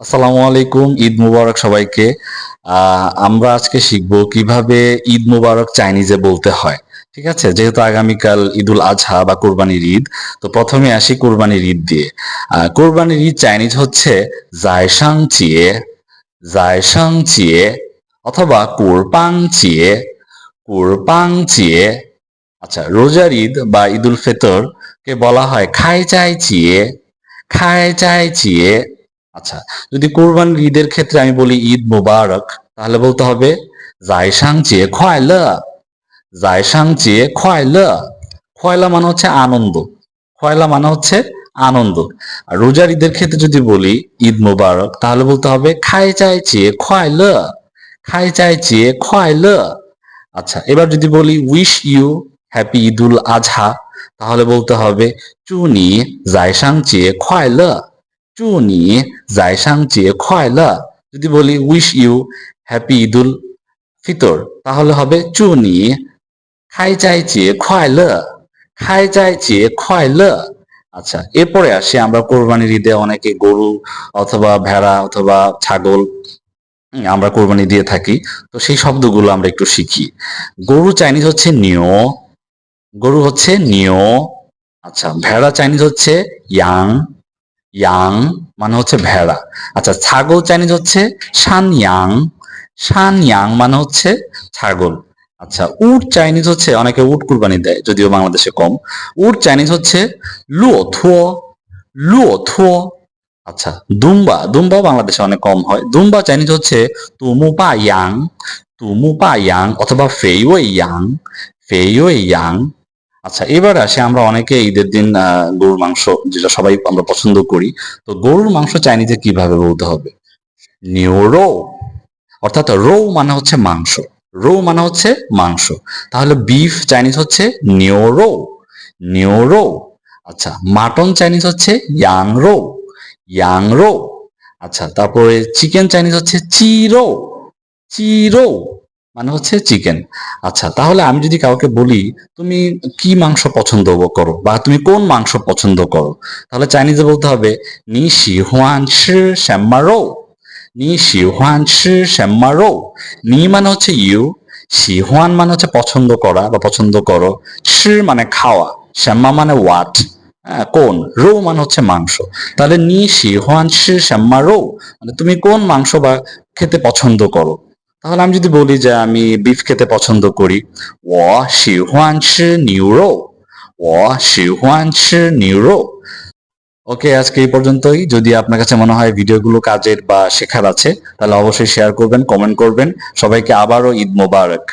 আসসালামু আলাইকুম, ঈদ মুবারক সবাইকে। আমরা আজকে শিখব কিভাবে ঈদ মুবারক চাইনিজে বলতে হয়। ঠিক আছে, যেহেতু আগামীকাল ঈদুল আজহা বা কোরবানির ঈদ, তো প্রথমে আসি কোরবানির ঈদ দিয়ে। কোরবানির ঈদ চাইনিজ হচ্ছে জায়সাং চিয়ে, জায়সাং চিয়ে, অথবা কুরবাং চিয়ে, কুরবাং চিয়ে। আচ্ছা, রোজার ঈদ বা ঈদুল ফিতর কে বলা হয় খাই চাই চিয়ে, খাই চাই চিয়ে। আচ্ছা, যদি কোরবানির ঈদের ক্ষেত্রে আমি বলি ঈদ মোবারক, তাহলে বলতে হবে জাইসাং চিয়ে খয়লা, জাইসাং চিয়ে খয়লা। খয়লা মানে হচ্ছে আনন্দ, খয়লা মানে হচ্ছে আনন্দ। আর রোজার ঈদের ক্ষেত্রে যদি বলি ঈদ মোবারক, তাহলে বলতে হবে খাই চাই চিয়ে খয়লা, খাই চাই চিয়ে খয়লা। আচ্ছা, এবার যদি বলি উইশ ইউ হ্যাপি ঈদুল আজহা, তাহলে বলতে হবে চু নি জাইসাং চিয়ে খয়লা, চু নি জাইসাং চিয়ে খয়লা। যদি বলি উইশ ইউ হ্যাপি ঈদুল ফিতর, তাহলে হবে চু নি খাই চাই চিয়ে খয়লা, খাই চাই চিয়ে খয়লা। আচ্ছা, এরপরে আসি আমরা কোরবানির ঈদে অনেকে গরু অথবা ভেড়া অথবা ছাগল আমরা কোরবানি দিয়ে থাকি। তো সেই শব্দগুলো আমরা একটু শিখি। গরু চাইনিজ হচ্ছে নিও, গরু হচ্ছে নিও। আচ্ছা, ভেড়া চাইনিজ হচ্ছে ইয়াং, ইয়াং মানে হচ্ছে ভেড়া। আচ্ছা, ছাগল চাইনিজ হচ্ছে শান ইয়াং, শান ইয়াং মানে হচ্ছে ছাগল। আচ্ছা, উট চাইনিজ হচ্ছে, অনেকে উট কুরবানি দেয় যদিও বাংলাদেশে কম। উট চাইনিজ হচ্ছে লুও থুও, লুও থুও। আচ্ছা, দুম্বা, দুম্বাও বাংলাদেশে অনেক কম হয়। দুম্বা চাইনিজ হচ্ছে তুমু পা ইয়াং, তুমু পা ইয়াং, অথবা ফেইওয়ে ইয়াং, ফেইওয়ে ইয়াং। আচ্ছা, এবার আসে আমরা অনেকে ঈদের দিন গরুর মাংস, যেটা সবাই আমরা পছন্দ করি। তো গরুর মাংস চাইনিজে কিভাবে বলতে হবে? নিউরো, অর্থাৎ রো মানে হচ্ছে মাংস, রো মানে হচ্ছে মাংস। তাহলে বিফ চাইনিজ হচ্ছে নিওরো, নিওরো। আচ্ছা, মাটন চাইনিজ হচ্ছে ইয়াংরো, ইয়াংরো। আচ্ছা, তারপরে চিকেন চাইনিজ হচ্ছে চিরো, চিরো মানে হচ্ছে চিকেন। আচ্ছা, তাহলে আমি যদি কাউকে বলি তুমি কি মাংস পছন্দ করো বা তুমি কোন মাংস পছন্দ করো, তাহলে চাইনিজে বলতে হবে নি শিহুয়ান ছি শ্যাম্মা রো, নি শিহুয়ান ছি শ্যাম্মা রো। নি মানে হচ্ছে ইউ, শিহুয়ান মানে হচ্ছে পছন্দ করা বা পছন্দ করো, ছি মানে খাওয়া, শ্যাম্মা মানে হোয়াট, হ্যাঁ কোন, রো মানে হচ্ছে মাংস। তাহলে নি শিহুয়ান ছি শ্যাম্মা রো মানে তুমি কোন মাংস বা খেতে পছন্দ করো। তাহলে আমি যদি বলি যে আমি বিফ খেতে পছন্দ করি, ও শিহুয়ান ছি নিউরো, ও শিহুয়ান ছি নিউরো। ওকে, আজকে এই পর্যন্তই। যদি আপনার কাছে মনে হয় ভিডিওগুলো কাজের বা শেখার আছে, তাহলে অবশ্যই শেয়ার করবেন, কমেন্ট করবেন। সবাইকে আবারও ঈদ মোবারক।